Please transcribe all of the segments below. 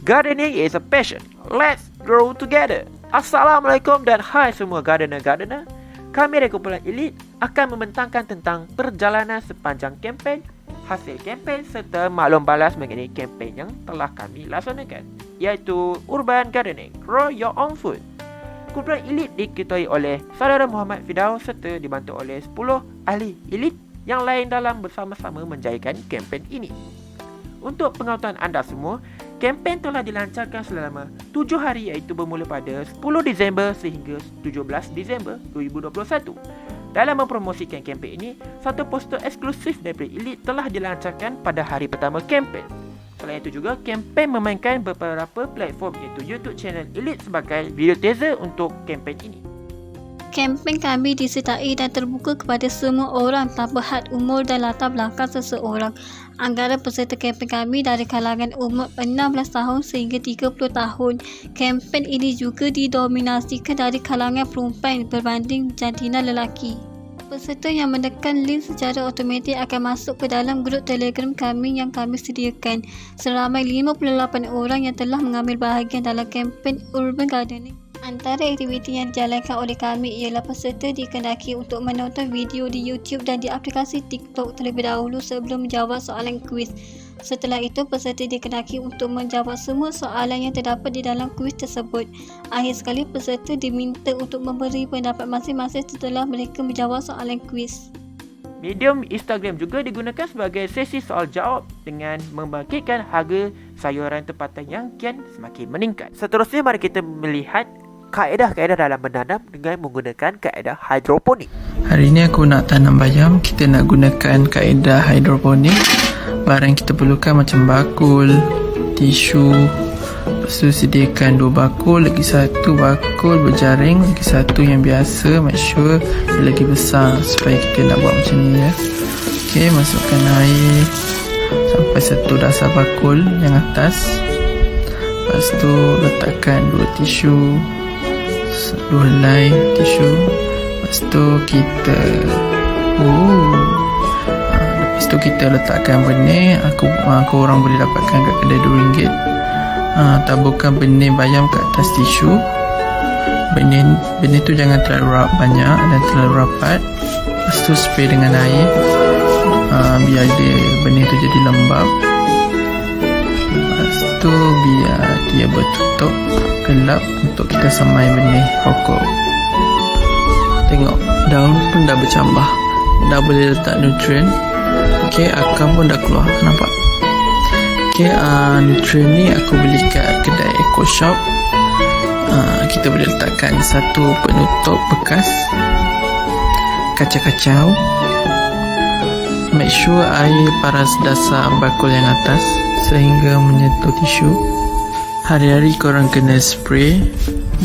Gardening is a passion. Let's grow together. Assalamualaikum dan hai semua gardener-gardener. Kami dari kumpulan Elite akan membentangkan tentang perjalanan sepanjang kempen, hasil kempen serta maklum balas mengenai kempen yang telah kami laksanakan, iaitu Urban Gardening, Grow Your Own Food. Kumpulan Elite diketuai oleh Saudara Muhammad Firdaus serta dibantu oleh 10 ahli Elite yang lain dalam bersama-sama menjayakan kempen ini. Untuk pengetahuan anda semua, kempen telah dilancarkan selama 7 hari iaitu bermula pada 10 Disember sehingga 17 Disember 2021. Dalam mempromosikan kempen ini, satu poster eksklusif daripada Elite telah dilancarkan pada hari pertama kempen. Selain itu juga, kempen memainkan beberapa platform iaitu YouTube channel Elite sebagai video teaser untuk kempen ini. Kempen kami disertai dan terbuka kepada semua orang tanpa had umur dan latar belakang seseorang. Antara peserta kempen kami dari kalangan umur 16 tahun sehingga 30 tahun. Kempen ini juga didominasikan dari kalangan perempuan berbanding jantina lelaki. Peserta yang menekan link secara automatik akan masuk ke dalam grup Telegram kami yang kami sediakan. Seramai 58 orang yang telah mengambil bahagian dalam kempen Urban Gardening. Antara aktiviti yang dijalankan oleh kami ialah peserta dikehendaki untuk menonton video di YouTube dan di aplikasi TikTok terlebih dahulu sebelum menjawab soalan kuis. Setelah itu, peserta dikehendaki untuk menjawab semua soalan yang terdapat di dalam kuis tersebut. Akhir sekali, peserta diminta untuk memberi pendapat masing-masing setelah mereka menjawab soalan kuis. Medium Instagram juga digunakan sebagai sesi soal jawab dengan membangkitkan harga sayuran tempatan yang kian semakin meningkat. Seterusnya, mari kita melihat kaedah-kaedah dalam menanam dengan menggunakan kaedah hidroponik. Hari ini aku nak tanam bayam. Kita nak gunakan kaedah hidroponik. Barang kita perlukan macam bakul, tisu. Lepas tu sediakan 2 bakul, lagi 1 bakul berjaring, lagi 1 yang biasa. Make sure dia lagi besar supaya kita nak buat macam ni ya. Okey, masukkan air sampai 1 dasar bakul yang atas. Lepas tu letakkan 2 tisu, 2 helai tisu. Lepas tu kita lepas tu kita letakkan benih. Aku orang boleh dapatkan kat kedai RM2. Taburkan benih bayam kat atas tisu. Benih tu jangan terlalu banyak dan terlalu rapat. Lepas tu spray dengan air, biar benih tu jadi lembap. Lepas tu biar dia bertutup gelap untuk kita semai benih pokok. Tengok, daun pun dah bercambah, dah boleh letak nutrien. Okey, akar pun dah keluar, nampak? Okey, nutrien ni aku beli kat kedai Eco Shop. Kita boleh letakkan 1 penutup bekas kacau-kacau. Make sure air paras dasar bakul yang atas sehingga menyentuh tisu. Hari-hari korang kena spray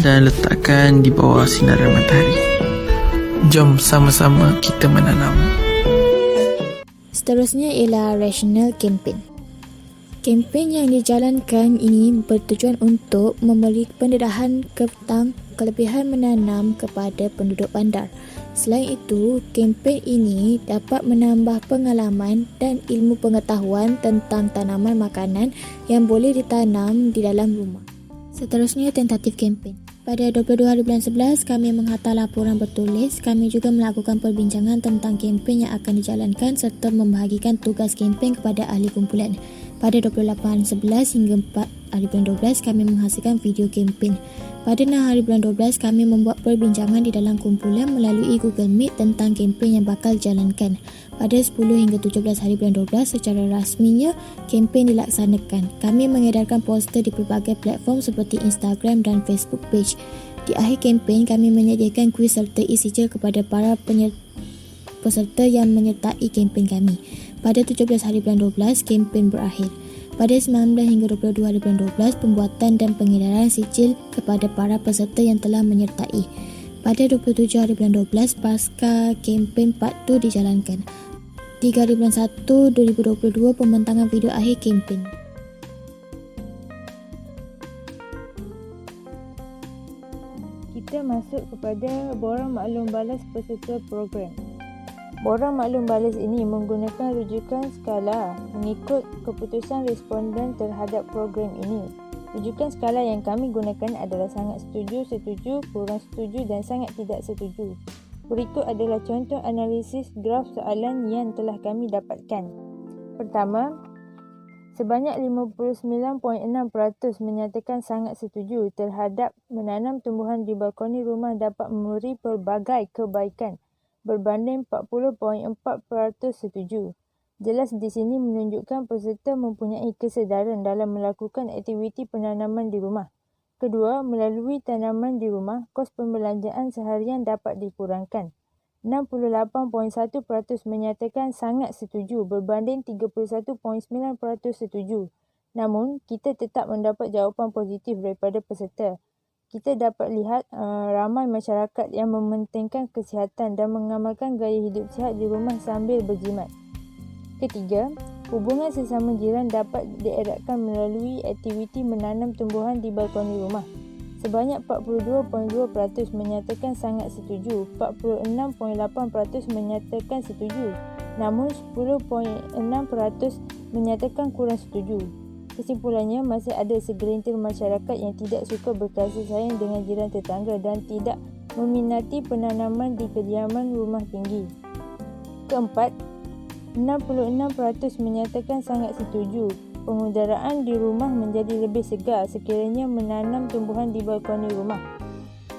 dan letakkan di bawah sinaran matahari. Jom sama-sama kita menanam. Seterusnya ialah rational campaign. Kempen yang dijalankan ini bertujuan untuk memberi pendedahan tentang kelebihan menanam kepada penduduk bandar. Selain itu, kempen ini dapat menambah pengalaman dan ilmu pengetahuan tentang tanaman makanan yang boleh ditanam di dalam rumah. Seterusnya, tentatif kempen. Pada 22 hari bulan 11, kami menghantar laporan bertulis. Kami juga melakukan perbincangan tentang kempen yang akan dijalankan serta membahagikan tugas kempen kepada ahli kumpulan. Pada 28/11 hingga 4 hari bulan 12, kami menghasilkan video kempen. Pada 6 hari bulan 12, kami membuat perbincangan di dalam kumpulan melalui Google Meet tentang kempen yang bakal dijalankan. Pada 10 hingga 17 hari bulan 12, secara rasminya, kempen dilaksanakan. Kami mengedarkan poster di pelbagai platform seperti Instagram dan Facebook page. Di akhir kempen, kami menyediakan kuis serta e-sijil kepada para peserta yang menyertai kempen kami. Pada 17 hari bulan 12, kempen berakhir. Pada 19 hingga 22 hari bulan 12, pembuatan dan pengedaran sijil kepada para peserta yang telah menyertai. Pada 27 hari bulan 12, pasca kempen part 2 dijalankan. 3 hari bulan 1, 2022, pembentangan video akhir kempen. Kita masuk kepada borang maklum balas peserta program. Borang maklum balas ini menggunakan rujukan skala mengikut keputusan responden terhadap program ini. Rujukan skala yang kami gunakan adalah sangat setuju, setuju, kurang setuju dan sangat tidak setuju. Berikut adalah contoh analisis graf soalan yang telah kami dapatkan. Pertama, sebanyak 59.6% menyatakan sangat setuju terhadap menanam tumbuhan di balkoni rumah dapat memberi pelbagai kebaikan berbanding 40.4% setuju. Jelas di sini menunjukkan peserta mempunyai kesedaran dalam melakukan aktiviti penanaman di rumah. Kedua, melalui tanaman di rumah, kos pembelanjaan seharian dapat dikurangkan. 68.1% menyatakan sangat setuju berbanding 31.9% setuju. Namun, kita tetap mendapat jawapan positif daripada peserta. Kita dapat lihat ramai masyarakat yang mementingkan kesihatan dan mengamalkan gaya hidup sihat di rumah sambil berjimat. Ketiga, hubungan sesama jiran dapat dieratkan melalui aktiviti menanam tumbuhan di balkoni rumah. Sebanyak 42.2% menyatakan sangat setuju, 46.8% menyatakan setuju, namun 10.6% menyatakan kurang setuju. Kesimpulannya, masih ada segelintir masyarakat yang tidak suka berkasih sayang dengan jiran tetangga dan tidak meminati penanaman di kediaman rumah tinggi. Keempat, 66% menyatakan sangat setuju. Pengudaraan di rumah menjadi lebih segar sekiranya menanam tumbuhan di balkoni rumah.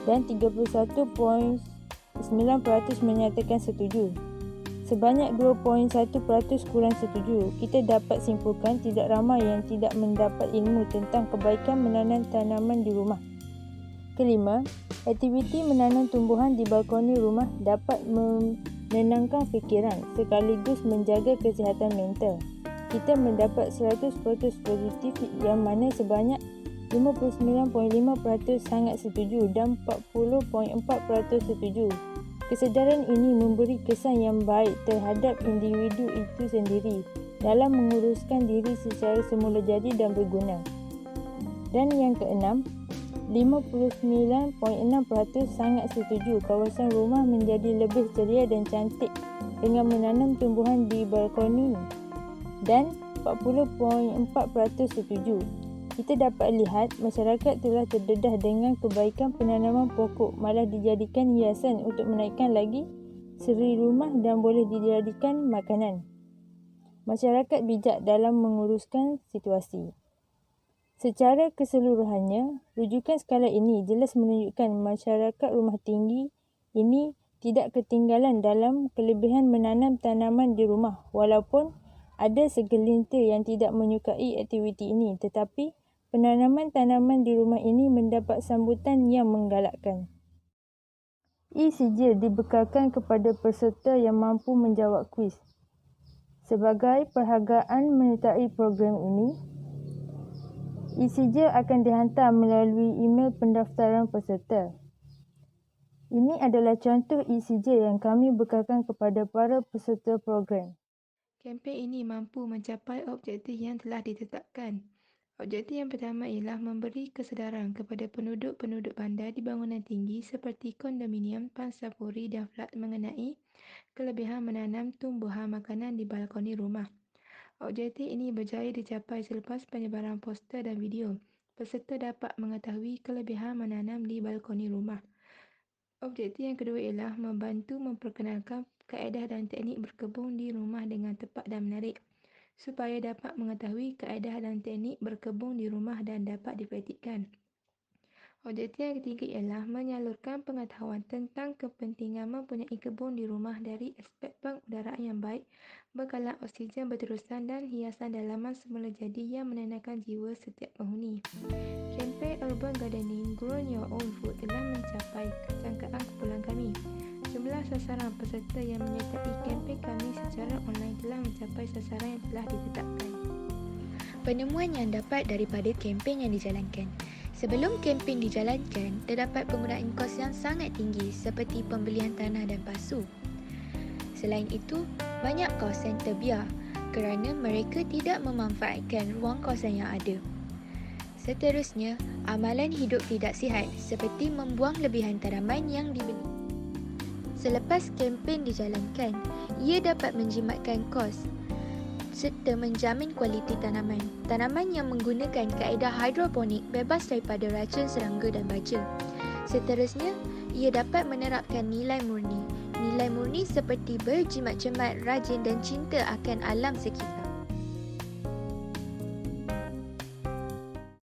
Dan 31.9% menyatakan setuju. Sebanyak 2.1% kurang setuju. Kita dapat simpulkan tidak ramai yang tidak mendapat ilmu tentang kebaikan menanam tanaman di rumah. Kelima, aktiviti menanam tumbuhan di balkoni rumah dapat menenangkan fikiran sekaligus menjaga kesihatan mental. Kita mendapat 100% positif yang mana sebanyak 59.5% sangat setuju dan 40.4% setuju. Kesedaran ini memberi kesan yang baik terhadap individu itu sendiri dalam menguruskan diri secara semula jadi dan berguna. Dan yang keenam, 59.6% sangat setuju kawasan rumah menjadi lebih ceria dan cantik dengan menanam tumbuhan di balkoni dan 40.4% setuju. Kita dapat lihat masyarakat telah terdedah dengan kebaikan penanaman pokok malah dijadikan hiasan untuk menaikkan lagi seri rumah dan boleh dijadikan makanan. Masyarakat bijak dalam menguruskan situasi. Secara keseluruhannya, rujukan skala ini jelas menunjukkan masyarakat rumah tinggi ini tidak ketinggalan dalam kelebihan menanam tanaman di rumah walaupun ada segelintir yang tidak menyukai aktiviti ini, tetapi penanaman tanaman di rumah ini mendapat sambutan yang menggalakkan. E-Sijil dibekalkan kepada peserta yang mampu menjawab kuis. Sebagai perhargaan menyertai program ini, E-Sijil akan dihantar melalui email pendaftaran peserta. Ini adalah contoh E-Sijil yang kami bekalkan kepada para peserta program. Kempen ini mampu mencapai objektif yang telah ditetapkan. Objektif yang pertama ialah memberi kesedaran kepada penduduk-penduduk bandar di bangunan tinggi seperti kondominium, pansapuri dan flat mengenai kelebihan menanam tumbuhan makanan di balkoni rumah. Objektif ini berjaya dicapai selepas penyebaran poster dan video. Peserta dapat mengetahui kelebihan menanam di balkoni rumah. Objektif yang kedua ialah membantu memperkenalkan kaedah dan teknik berkebun di rumah dengan tepat dan menarik, supaya dapat mengetahui kaedah dan teknik berkebun di rumah dan dapat dipraktikkan. Objektif yang ketiga ialah menyalurkan pengetahuan tentang kepentingan mempunyai kebun di rumah dari aspek pengudaraan yang baik, bekalan oksigen berterusan dan hiasan dalaman semula jadi yang menenangkan jiwa setiap penghuni. Kempen Urban Gardening Grow Your Own Food telah mencapai jangkaan kumpulan kami. Jumlah sasaran peserta yang menyertai kempen kami secara online telah mencapai sasaran yang telah ditetapkan. Penemuan yang dapat daripada kempen yang dijalankan. Sebelum kempen dijalankan, terdapat penggunaan kos yang sangat tinggi seperti pembelian tanah dan pasu. Selain itu, banyak kawasan terbiar kerana mereka tidak memanfaatkan ruang kawasan yang ada. Seterusnya, amalan hidup tidak sihat seperti membuang lebihan tanaman yang dibeli. Selepas kempen dijalankan, ia dapat menjimatkan kos serta menjamin kualiti tanaman. Tanaman yang menggunakan kaedah hidroponik bebas daripada racun serangga dan baja. Seterusnya, ia dapat menerapkan nilai murni. Nilai murni seperti berjimat-jimat, rajin dan cinta akan alam sekitar.